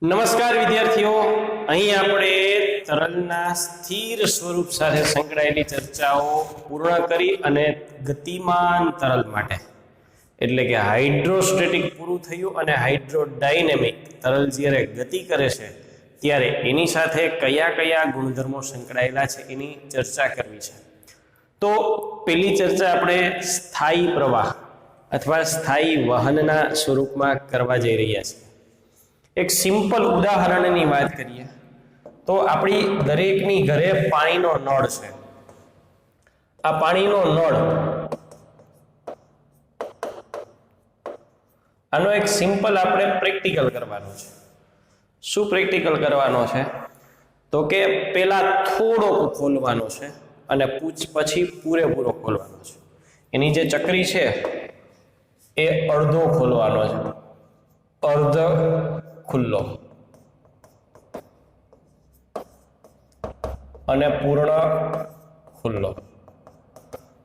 નમસ્કાર વિદ્યાર્થીઓ, અહીં આપણે તરલના સ્થિર સ્વરૂપ સાથે સંકળાયેલી ચર્ચાઓ પૂર્ણ કરી અને ગતિમાન તરલ માટે એટલે કે હાઇડ્રોસ્ટેટિક પૂરું થયું અને હાઇડ્રોડાયનેમિક તરલ જ્યારે ગતિ કરે છે ત્યારે એની સાથે કયા કયા ગુણધર્મો સંકળાયેલા છે એની ચર્ચા કરવી છે. તો પેલી ચર્ચા આપણે સ્થાયી પ્રવાહ અથવા સ્થાયી વહનના સ્વરૂપમાં કરવા જઈ રહ્યા છીએ. એક સિમ્પલ ઉદાહરણની વાત કરીએ તો આપણી દરેકની ઘરે પાણીનો નળ છે. આ પાણીનો નળ, આનો એક સિમ્પલ આપણે પ્રેક્ટિકલ કરવાનો છે. શું પ્રેક્ટિકલ કરવાનો છે? તો કે પેલા થોડો ખોલવાનો છે અને પછી પૂરેપૂરો ખોલવાનો છે. એની જે ચકરી છે એ અડધો ખોલવાનો છે, અર્ધ ખુલ્લો, અને પૂર્ણ ખુલ્લો.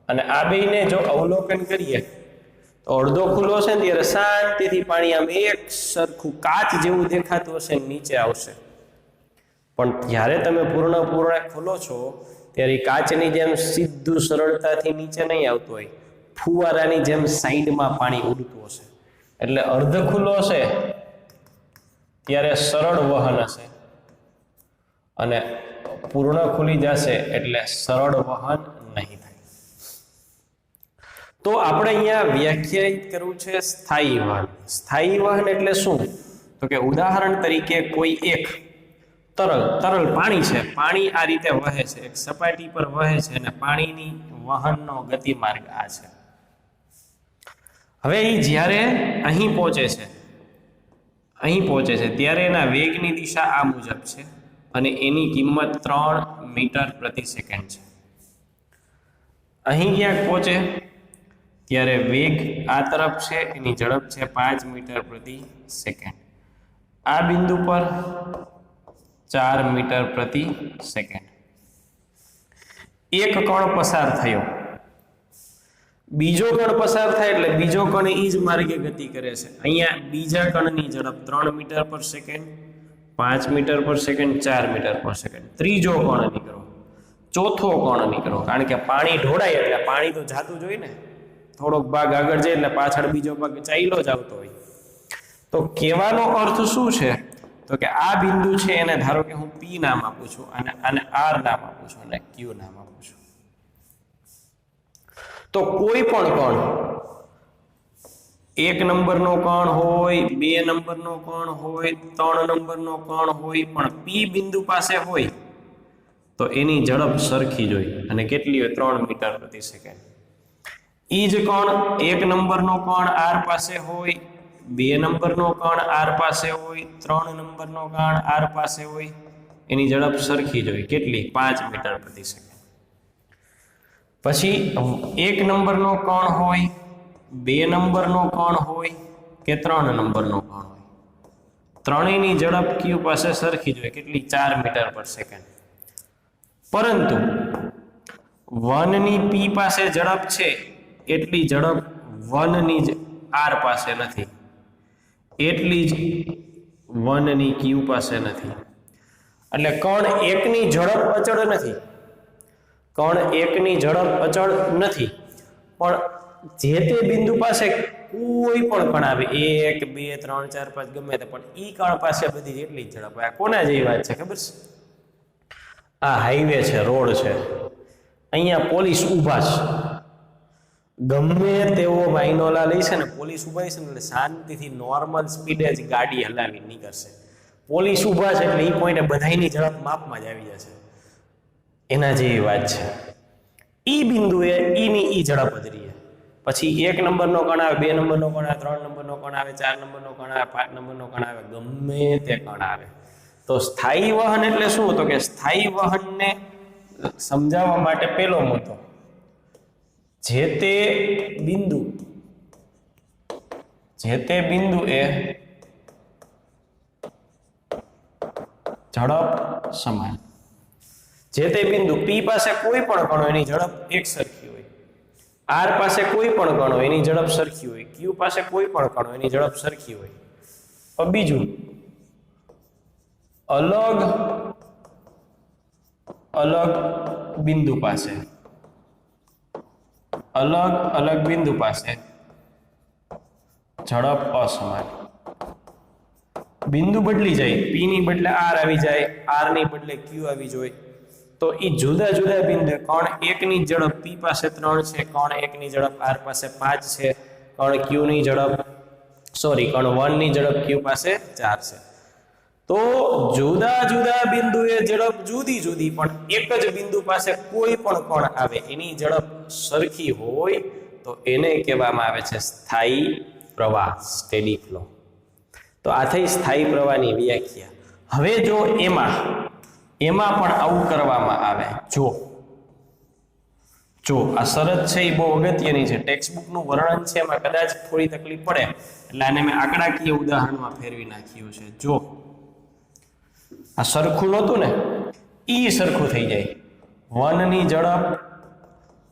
અને આ બેયને જો અવલોકન કરીએ તો અડધો ખુલ્લો છે ને ત્યારે શાંતિથી પાણી આમ એક સરખું કાચ જેવું દેખાતું હશે, નીચે આવશે. પણ જ્યારે તમે પૂર્ણ ખોલો છો ત્યારે કાચની જેમ સીધું સરળતાથી નીચે નહીં આવતું હોય, ફુવારાની જેમ સાઈડમાં પાણી ઉડતું હશે. એટલે અર્ધ ખુલ્લો હશે ત્યારે સરળ વહન હશે અને પૂર્ણ ખુલી જશે એટલે સરળ વહન નહીં થાય. તો આપણે અહીંયા વ્યાખ્યાયિત કરવું છે સ્થાયી વહન. સ્થાયી વહન એટલે શું? તો કે ઉદાહરણ તરીકે કોઈ એક તરલ પાણી છે, પાણી આ રીતે વહે છે, એક સપાટી પર વહે છે અને પાણીની વહનનો ગતિમાર્ગ આ છે. હવે એ જ્યારે અહીં પહોંચે છે ત્યારે એના વેગની દિશા આ મુજબ છે અને એની કિંમત 3 મીટર પ્રતિ સેકન્ડ છે. અહીં ક્યાંક પહોંચે ત્યારે વેગ આ તરફ છે, એની ઝડપ છે 5 મીટર પ્રતિ સેકન્ડ. આ બિંદુ પર 4 મીટર પ્રતિ સેકન્ડ. એક કણ પસાર થયો, બીજો કણ પસાર થાય એટલે બીજો કણ એ જ માર્ગે ગતિ કરે છે. અહીંયા બીજા કણની ઝડપ 3 મીટર પર સેકન્ડ, 5 મીટર પર સેકન્ડ, 4 મીટર પર સેકન્ડ. ત્રીજો કણ નીકળો, ચોથો કણ નીકળો, કારણ કે પાણી ઢોળાય એટલે પાણી તો જાતું જ હોય ને, થોડોક ભાગ આગળ જાય એટલે પાછળ બીજો ભાગ ચાલ્યો જ આવતો હોય. તો કહેવાનો અર્થ શું છે? તો કે આ બિંદુ છે એને ધારો કે હું P નામ આપું છું અને આને R નામ આપું છું અને Q નામ આપું છું. તો કોઈ પણ કણ, 1 નંબરનો કણ હોય, 2 નંબરનો કણ હોય, 3 નંબરનો કણ હોય, પણ P બિંદુ પાસે હોય તો એની ઝડપ સરખી જ હોય અને કેટલી હોય? 3 મીટર પ્રતિ સેકન્ડ. ઈ જ કણ 1 નંબરનો કણ R પાસે હોય, 2 નંબરનો કણ R પાસે હોય, 3 નંબરનો કણ R પાસે હોય, એની ઝડપ સરખી જ હોય. કેટલી? 5 મીટર પ્રતિ સેકન્ડ. પછી 1 નંબરનો કણ હોય, 2 નંબરનો કણ હોય કે 3 નંબરનો કણ હોય, ત્રણેયની ઝડપ Q પાસે સરખી જ હોય. કેટલી? 4 મીટર પર સેકન્ડ. પરંતુ 1 ની P પાસે ઝડપ છે એટલી ઝડપ 1 ની જ R પાસે નથી, એટલી જ 1 ની Q પાસે નથી. એટલે કણ 1 ની ઝડપ અચળ નથી, કણ 1 ની ઝડપ અચળ નથી, પણ જે તે બિંદુ પાસે કોઈ પણ કણ આવે, 1, 2, 3, 4, 5 ગમે તે, પણ ઈ કણ પાસે બધી એટલી જ ઝડપ. આ કોના જેવી વાત છે ખબર છે? આ હાઈવે છે, રોડ છે, અહીંયા પોલીસ ઊભા છે, ગમે તેવો વાઇનોલા લઈ છે ને પોલીસ ઊભા છે ને એટલે શાંતિથી નોર્મલ સ્પીડે જ ગાડી હલાવી નીકળશે. પોલીસ ઊભા છે એટલે ઈ પોઈન્ટે બધાયની ઝડપ માપમાં જ આવી જશે. એના જેવી વાત છે. ઈ બિંદુએ ઈની ઈ ઝડપ જ રહે. પછી 1 નંબરનો કણ આવે, 2 નંબરનો કણ આવે, 3 નંબરનો કણ આવે, 4 નંબરનો કણ આવે, 5 નંબરનો કણ આવે, ગમે તે કણ આવે. તો સ્થાયી વહન એટલે શું? તો કે સ્થાયી વહનને સમજાવવા માટે પેલો મુદ્દો, જે તે બિંદુ એ ઝડપ સમાન. જે તે બિંદુ P પાસે કોઈ પણ કણ એની ઝડપ એક સરખી હોય, R પાસે કોઈ પણ કણ હોય એની ઝડપ સરખી હોય, Q પાસે કોઈ પણ કણ હોય એની ઝડપ સરખી હોય. બીજું અલગ અલગ બિંદુ પાસે ઝડપ અસમાન. બિંદુ બદલી જાય, પી ની બદલે આર આવી જાય, આર ની બદલે ક્યુ આવી જોઈએ. તો એ જુદા જુદા બિંદુ કોણ એકની ઝડપ પી પાસે 3 છે, કોણ એકની ઝડપ આર પાસે 5 છે, કોણ ક્યુ ની ઝડપ કોણ 1 ની ઝડપ ક્યુ પાસે 4 છે. તો જુદા જુદા બિંદુએ ઝડપ જુદી જુદી, પણ એક જ બિંદુ પાસે કોઈ પણ કોણ આવે એની ઝડપ સરખી હોય તો એને કહેવામાં આવે છે સ્થાયી પ્રવાહ, સ્ટેડી ફ્લો. તો આ થઈ સ્થાયી પ્રવાહની વ્યાખ્યા. હવે જો એમાં પણ આવું કરવામાં આવે, જો આ શરત છે એ બહુ અગત્યની છે, ટેક્સ્ટબુક નું વર્ણન છે એમાં કદાચ થોડી તકલીફ પડે એટલે આને મેં આંકડાકીય ઉદાહરણમાં ફેરવી નાખ્યું છે. જો આ સરખું નહોતું ને, ઈ સરખું થઈ જાય, 1 ની ઝડપ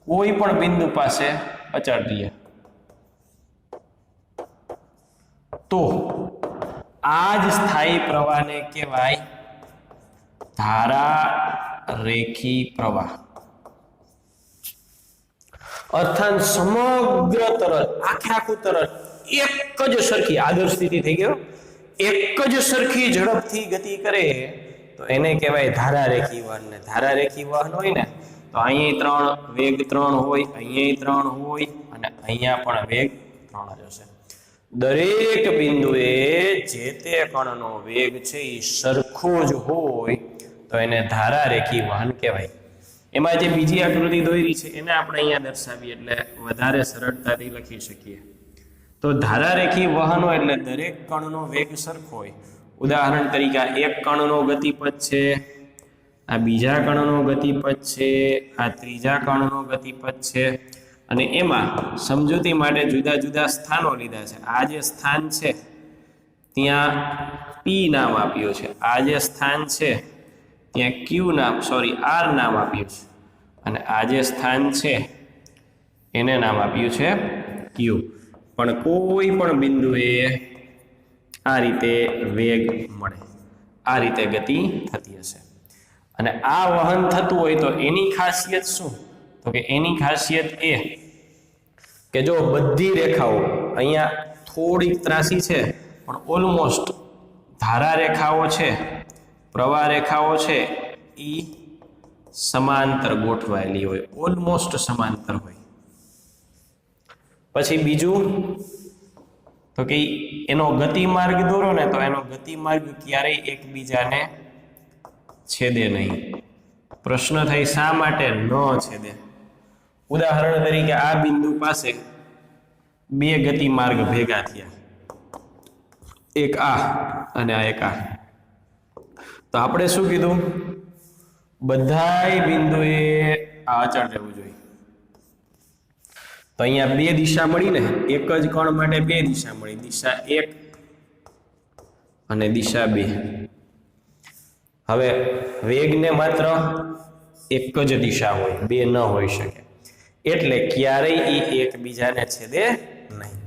કોઈ પણ બિંદુ પાસે અચળ રહે તો આ જ સ્થાયી પ્રવાહને કહેવાય ધારારેખી પ્રવાહ. અર્થાત સમગ્ર તરલ, આખું તરલ એક જ સરખી આદર્શ સ્થિતિ થઈ ગયો, એક જ સરખી ઝડપથી ગતિ કરે તો એને કહેવાય ધારારેખી વહન. ને ધારારેખી વહન હોય ને તો અહીંયા 3 વેગ 3 હોય, અહીંયા 3 હોય અને અહીંયા પણ વેગ 3 જ હશે. દરેક બિંદુએ જે તે કણનો વેગ છે એ સરખો જ હોય તો એને ધારારેખી વહન કહેવાય. એમાં જે બીજી આકૃતિ દોરી છે એને આપણે અહીંયા દર્શાવીએ એટલે વધારે સરળતાથી લખી શકીએ. તો ધારારેખી વહનો એટલે દરેક કણનો વેગ સરખો હોય. ઉદાહરણ તરીકે એક કણનો ગતિપથ છે, આ બીજા કણનો ગતિપથ છે, આ ત્રીજા કણનો ગતિપથ છે, અને એમાં સમજૂતી માટે જુદા જુદા સ્થાનો લીધા છે. આ જે સ્થાન છે ત્યાં પી નામ આપ્યું છે, આ જે સ્થાન છે ત્યાં ક્યુ નામ આર નામ આપ્યું છે, અને આ જે સ્થાન છે એને નામ આપ્યું છે ક્યુ. પણ કોઈ પણ બિંદુએ આ રીતે વેગ મળે, આ રીતે ગતિ થતી હશે. અને આ વહન થતું હોય તો એની ખાસિયત શું? તો કે એની ખાસિયત એ કે જો બધી રેખાઓ અહીંયા થોડીક ત્રાસી છે પણ ઓલમોસ્ટ ધારા રેખાઓ છે, પ્રવાહ રેખાઓ છે એ સમાંતર ગોઠવાયેલી હોય, ઓલમોસ્ટ સમાંતર હોય. પછી બીજું તો કે એનો ગતિમાર્ગ દોરો ને તો એનો ગતિમાર્ગ ક્યારેય એકબીજાને છેદે નહીં. પ્રશ્ન થાય શા માટે ન છેદે? ઉદાહરણ તરીકે આ બિંદુ પાસે 2 ગતિમાર્ગ ભેગા થયા, એક આ અને આ એક આ. તો આપણે શું કીધું? બધાય બિંદુએ આ અચળ રહેવું જોઈએ. તો અહીંયા 2 દિશા મળી ને, એક જ કણ માટે 2 દિશા મળી, દિશા 1 અને દિશા 2. હવે વેગને માત્ર એક જ દિશા હોય, 2 ન હોઈ શકે, એટલે ક્યારેય એ એકબીજાને છેદે નહીં.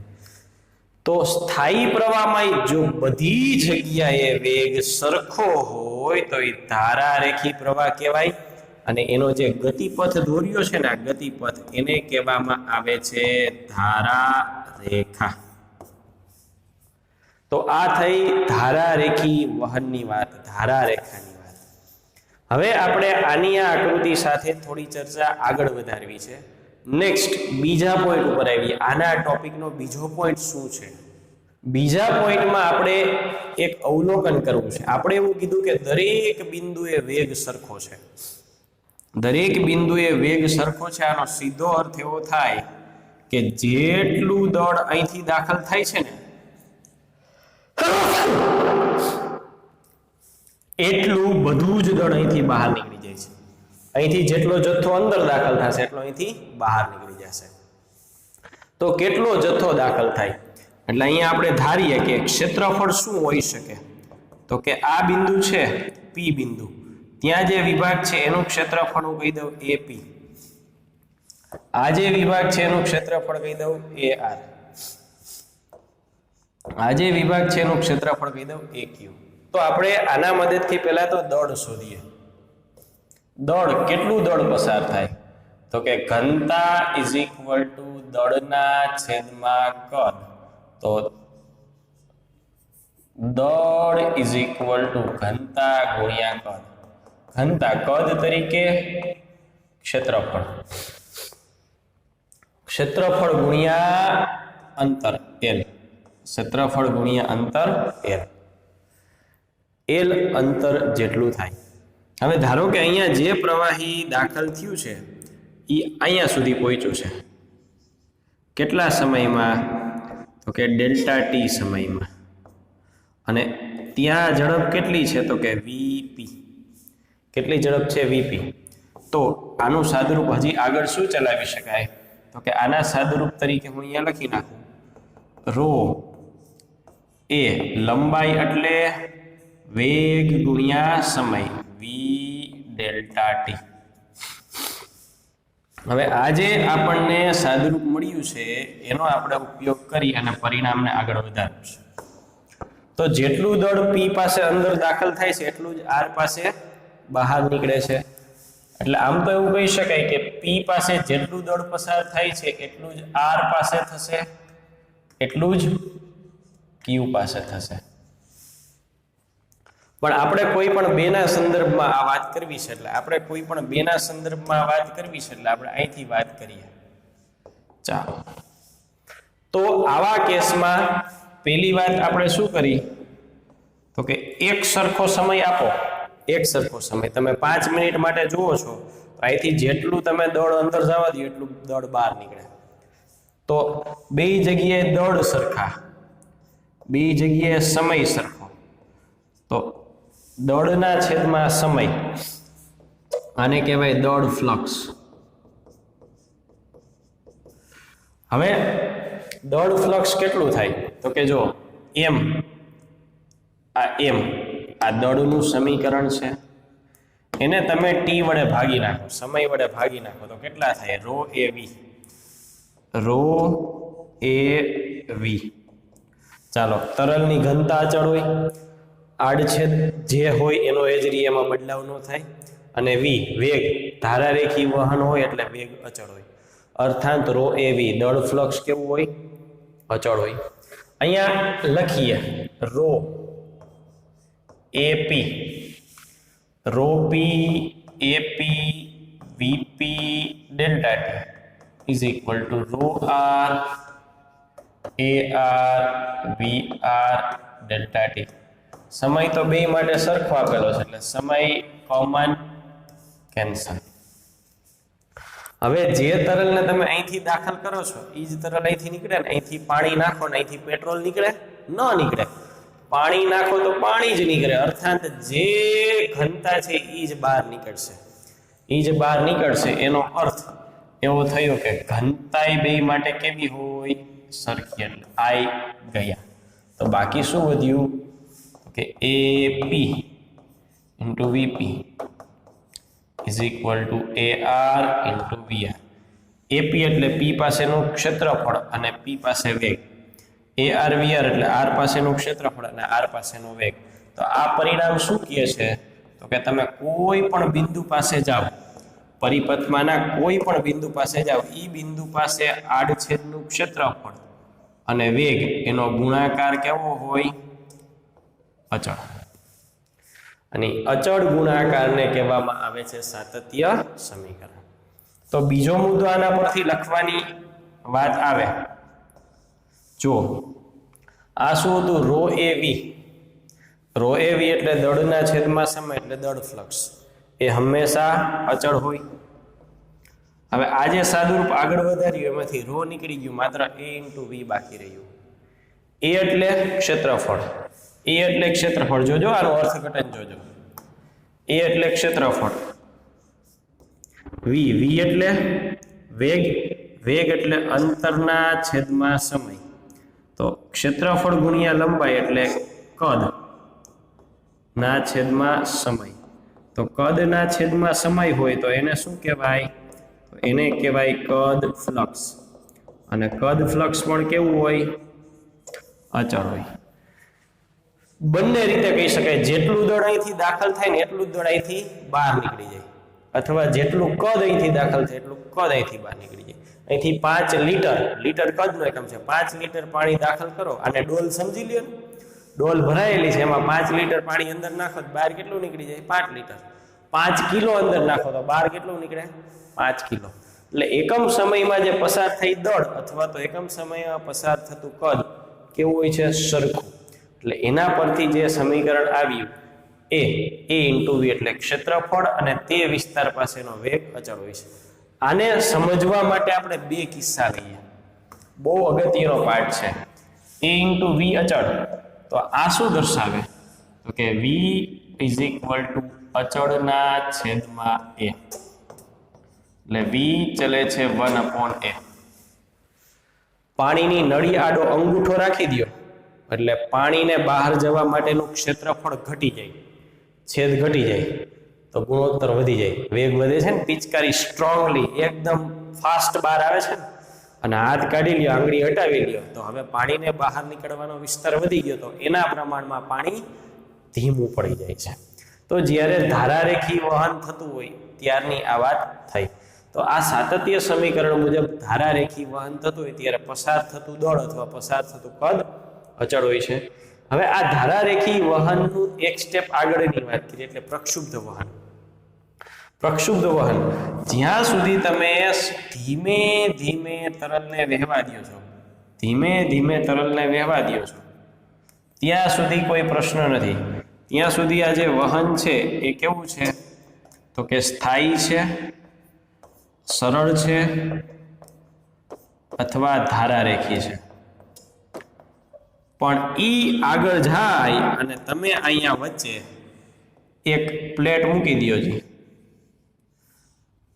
તો સ્થાયી પ્રવાહમાં જો બધી જગ્યાએ વેગ સરખો હોય તો એ ધારારેખી પ્રવાહ કહેવાય. અને એનો જે ગતિપથ દોર્યો છે ને, આ ગતિપથ, એને કહેવામાં આવે છે ધારારેખા. તો આ થઈ ધારારેખી વહનની વાત, ધારારેખાની વાત. હવે આપણે આની આ આકૃતિ સાથે થોડી ચર્ચા આગળ વધારવી છે. નેક્સ્ટ બીજા પોઈન્ટ ઉપર આવીએ. આના ટોપિકનો બીજો પોઈન્ટ શું છે? બીજા પોઈન્ટમાં આપણે એક અવલોકન કરવું છે. આપણે એવું કીધું કે દરેક બિંદુએ વેગ સરખો છે, દરેક બિંદુએ વેગ સરખો છે. આનો સીધો અર્થ એવો થાય કે જેટલું દળ અહીંથી દાખલ થાય છે ને એટલું બધું જ દળ અહીંથી બહાર નીકળી જાય છે. અહીંથી જેટલો જથ્થો અંદર દાખલ થશે એટલો અહીંથી બહાર નીકળી જશે. તો કેટલો જથ્થો દાખલ થાય? એટલે અહીંયા આપણે ધારીએ કે ક્ષેત્રફળ શું હોઈ શકે? તો કે આ બિંદુ છે પી બિંદુ, ત્યાં જે વિભાગ છે એનું ક્ષેત્રફળ હું કહી દઉં AP. આ જે વિભાગ છે એનું ક્ષેત્રફળ કહી દઉં AR. આ જે વિભાગ છે એનું ક્ષેત્રફળ કહી દઉં AQ. તો આપણે આના મદદથી પહેલા તો દળ શોધીએ. દળ કેટલું દળ પસાર થાય તો કે ઘનતા ઇઝ ઇક્વલ ટુ દળના છેદમાં કદ. તો દળ ઇઝ ઇક્વલ ટુ ઘનતા ગુણ્યા કદ. ઘનતા કદ તરીકે ક્ષેત્રફળ, ક્ષેત્રફળ ગુણ્યા અંતર એલ, ક્ષેત્રફળ ગુણ્યા અંતર એલ, એલ અંતર જેટલું થાય. હવે ધારો કે અહીંયા જે પ્રવાહી દાખલ થયું છે એ અહીંયા સુધી પહોંચ્યું છે. કેટલા સમયમાં તો કે ડેલ્ટા ટી સમયમાં. અને ત્યાં ઝડપ કેટલી છે તો કે વીપી. કેટલી ઝડપ છે વીપી. તો આનું સાદુરૂપ હજી આગળ શું ચલાવી શકાય તો કે આના સાદુરૂપ તરીકે હું અહીંયા લખી નાખું રો એ લંબાઈ એટલે વેગ ગુણ્યા સમય વી ડેલ્ટા ટી. હવે આજે આપણને સાદુરૂપ મળ્યું છે એનો આપણે ઉપયોગ કરી અને પરિણામને આગળ વધારવું છે. તો જેટલું દળ પી પાસે અંદર દાખલ થાય છે એટલું જ આર પાસે બહાર નીકળે છે. એટલે આમ તો એવું કહી શકાય કે પી પાસે જેટલું દળ પસાર થાય છે એટલું જ આર પાસે થશે, એટલું જ ક્યુ પાસે થશે. પણ આપણે કોઈ પણ બેના સંદર્ભમાં આ વાત કરવી છે એટલે આપણે કોઈ પણ બેના સંદર્ભમાં વાત કરવી છે એટલે આપણે અહીંથી વાત કરીએ. ચાલો, તો આવા કેસમાં પહેલી વાત આપણે શું કરી તો કે એક સરખો સમય આપો. એક સરખો સમય તમે 5 મિનિટ માટે જુઓ છો તો અહીંથી જેટલું તમે દળ અંદર જવા દો એટલું દળ બહાર નીકળે. તો બે જગ્યાએ દળ સરખા, બે જગ્યાએ સમય સરખો. તો દળના છેદમાં સમય, આને કહેવાય દળ ફ્લક્સ. હવે દળ ફ્લક્સ કેટલું થાય તો કે જો એમ, આ એમ આ દળનું સમીકરણ છે, એને તમે ટી વડે ભાગી નાખો, સમય વડે ભાગી નાખો તો કેટલા થાય રો એ વી, રો એ વી. ચાલો, તરલની ઘનતા અચળ હોય, આડછેદ જે હોય એનો એજરી એમાં બદલાવ ન થાય, અને વી વેગ ધારારેખી વહન હોય એટલે વેગ અચળ હોય. અર્થાત રો એ વી દળ ફ્લક્સ કેવું હોય અચળ હોય. અહીંયા લખીએ rho AP, rho P AP VP delta T is equal to rho R A R V R delta T. સમય તો બે માટે સરખો આપેલો છે એટલે સમય કોમન કેન્સલ. હવે જે તરલને તમે અહીંથી દાખલ કરો છો એ જ તરલ અહીંથી નીકળે ને, અહીંથી પાણી નાખો ને અહીંથી પેટ્રોલ નીકળે ન નીકળે. પાણી નાખો તો પાણી જ નીકળે. અર્થાત જે ઘનતા છે એ જ બહાર નીકળશે, એ જ બહાર નીકળશે. એનો અર્થ એવો થયો કે ઘનતા બે માટે કેવી હોય સરખી, એટલે આઈ ગયા. તો બાકી શું વધ્યું કે AP into VP is equal to AR into VR. AP એટલે પી પાસેનું ક્ષેત્રફળ અને પી પાસે વેગ, AR VR એટલે આર પાસેનું ક્ષેત્રફળ અને આર પાસેનો વેગ. તો આ પરિણામ શું કહે છે તો કે તમે કોઈ પણ બિંદુ પાસે જાઓ, પરિપથમાંના કોઈ પણ બિંદુ પાસે જાઓ, એ બિંદુ પાસે આડછેદનું ક્ષેત્રફળ અને વેગ એનો ગુણાકાર કેવો હોય અચળ. અને અચળ ગુણાકારને કહેવામાં આવે છે સાતત્ય સમીકરણ. તો બીજો મુદ્દો આના પરથી લખવાની વાત આવે, જો આ શું હતું રો એ વી, રો એ વી એટલે દળના છેદમાં સમય એટલે દળ ફ્લક્સ, એ હંમેશા અચળ હોય. હવે આ જે સાદુરૂપ આગળ વધાર્યું એમાંથી રો નીકળી ગયું, માત્ર એ ઇન્ટુ વી બાકી રહ્યું. એ એટલે ક્ષેત્રફળ, એ એટલે ક્ષેત્રફળ, જોજો આનું અર્થઘટન જોજો. એ એટલે ક્ષેત્રફળ, વી વી એટલે વેગ, વેગ એટલે અંતરના છેદમાં સમય. તો ક્ષેત્રફળ ગુણ્યા લંબાઈ એટલે કદ ના છેદમાં સમય. તો કદ ના છેદમાં સમય હોય તો એને શું કહેવાય તો એને કહેવાય કદ ફ્લક્સ. અને કદ ફ્લક્સ પણ કેવું હોય અચળ હોય. બંને રીતે કહી શકાય, જેટલું દળ અહીંથી દાખલ થાય ને એટલું જ દળ અહીંથી બહાર નીકળી જાય, અથવા જેટલું કદ અહીંથી દાખલ થાય એટલું કદ અહીંથી બહાર નીકળી જાય. અહીંથી 5 લીટર, લીટર કદનો એકમ છે, 5 લીટર પાણી દાખલ કરો, અને ડોલ સમજી લ્યો ને, ડોલ ભરાયેલી છે, એમાં 5 લીટર પાણી અંદર નાખો તો બહાર કેટલું નીકળી જાય? 5 લીટર. 5 કિલો અંદર નાખો તો બહાર કેટલું નીકળે? 5 કિલો. એટલે એકમ સમયમાં જે પસાર થઈ દળ અથવા તો એકમ સમયમાં પસાર થતું કદ કેવું હોય છે? સરખું. એટલે એના પરથી જે સમીકરણ આવ્યું એ × v એટલે ક્ષેત્રફળ અને તે વિસ્તાર પાસેનો વેગ અચળ હોય છે. આને સમજવા માટે આપણે બે કિસ્સા લઈએ, બહુ અગત્યનો પાર્ટ છે. a × v અચળ, તો આ શું દર્શાવે? તો કે v = અચળના છેદમાં a, એટલે v ચલે છે 1/a. પાણીની નળી આડો અંગૂઠો રાખી દો એટલે પાણીને બહાર જવા માટેનું ક્ષેત્રફળ ઘટી જાય, છેદ ઘટી જાય, તો ગુણોત્તર વધી જાય, વેગ વધે છે ને. પિચકારી સ્ટ્રોંગલી એકદમ ફાસ્ટ બહાર આવે છે ને, અને હાથ કાઢી લ્યો, આંગળી હટાવી લ્યો, તો હવે પાણીને બહાર નીકળવાનો વિસ્તાર વધી ગયો, તો એના પ્રમાણમાં પાણી ધીમું પડી જાય છે. તો જ્યારે ધારારેખી વહન થતું હોય ત્યારની આ વાત થઈ. તો આ સાતત્ય સમીકરણ મુજબ ધારારેખી વહન થતું હોય ત્યારે પસાર થતું દળ અથવા પસાર થતું કદ અચળ હોય છે. હવે આ ધારારેખી વહનનું એક સ્ટેપ આગળની વાત કરીએ એટલે પ્રક્ષુબ્ધ વહન. પ્રક્ષુબ્ધ વહન, જ્યાં સુધી તમે ધીમે ધીમે તરલને વહેવા દો છો, ધીમે ધીમે તરલને વહેવા દો છો, ત્યાં સુધી કોઈ પ્રશ્ન નથી. ત્યાં સુધી આ જે વહન છે એ કેવું છે? તો કે સ્થાયી છે, સરળ છે, અથવા ધારારેખી છે. પણ ઈ આગળ જાય અને તમે અહીંયા વચ્ચે એક પ્લેટ મૂકી દો જી,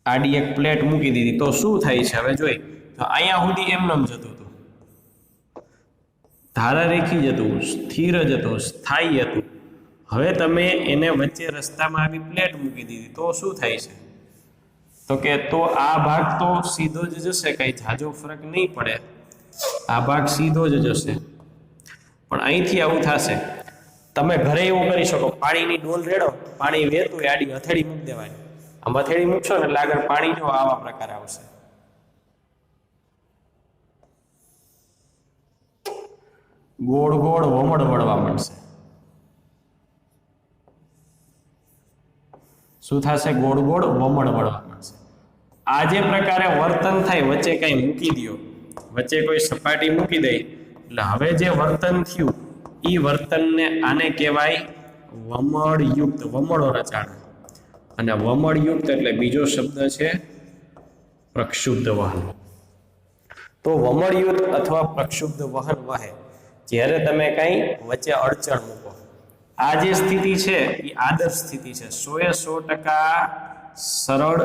આડી એક પ્લેટ મૂકી દીધી, તો શું થાય છે? હવે જોઈ, તો અહીંયા સુધી એમનેમ જતું હતું, ધારારેખી જ હતું, સ્થિર જ હતું, સ્થાયી હતું. હવે તમે એને વચ્ચે રસ્તામાં આવી પ્લેટ મૂકી દીધી, તો શું થાય છે? તો કે તો આ ભાગ તો સીધો જ જશે, કઈ ઝાઝો ફરક નહીં પડે, આ ભાગ સીધો જ જશે. પણ અહીંથી આવું થશે. તમે ઘરે એવું કરી શકો, પાણીની ડોલ રેડો, પાણી વહેતું હોય, આડી હથેળી મૂકી દેવાની, આમ હથેળી મૂકશો ને એટલે આગળ પાણી જો આવા પ્રકાર આવશે. ગોળ ગોળ વમળ વળવા મળશે. શું થશે? ગોળ ગોળ વમળ વળવા મળશે. આ જે પ્રકારે વર્તન થાય, વચ્ચે કઈ મૂકી દો, વચ્ચે કોઈ સપાટી મૂકી દે, એટલે હવે જે વર્તન થયું એ વર્તનને આને કહેવાય વમળયુક્ત, વમળો રચાણ. અને વમળયુક્ત એટલે બીજો શબ્દ છે પ્રક્ષુબ્ધ વહન. તો વમળયુક્ત અથવા પ્રક્ષુબ્ધ વહન વહે જ્યારે તમે કઈ વચ્ચે અડચણ મૂકો. આ જે સ્થિતિ છે એ આદર્શ સ્થિતિ છે. 100% સરળ,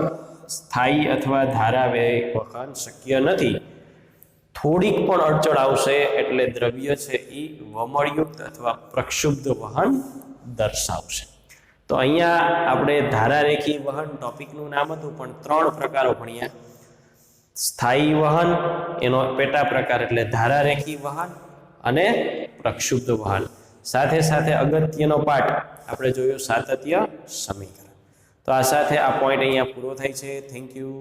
સ્થાયી અથવા ધારાવાહિક વહન શક્ય નથી. થોડીક પણ અડચણ આવશે એટલે દ્રવ્ય છે એ વમળયુક્ત અથવા પ્રક્ષુબ્ધ વહન દર્શાવશે. તો અહીંયા આપણે ધારારેખી વહન ટોપિકનું નામ હતું, પણ 3 પ્રકારો ભણ્યા. સ્થાયી વહન, એનો પેટા પ્રકાર એટલે ધારારેખી વહન, અને પ્રક્ષુબ્ધ વહન. સાથે સાથે અગત્યનો પાઠ આપણે જોયો સાતત્ય સમીકરણ. તો આ સાથે આ પોઈન્ટ અહીંયા પૂરો થાય છે. Thank you.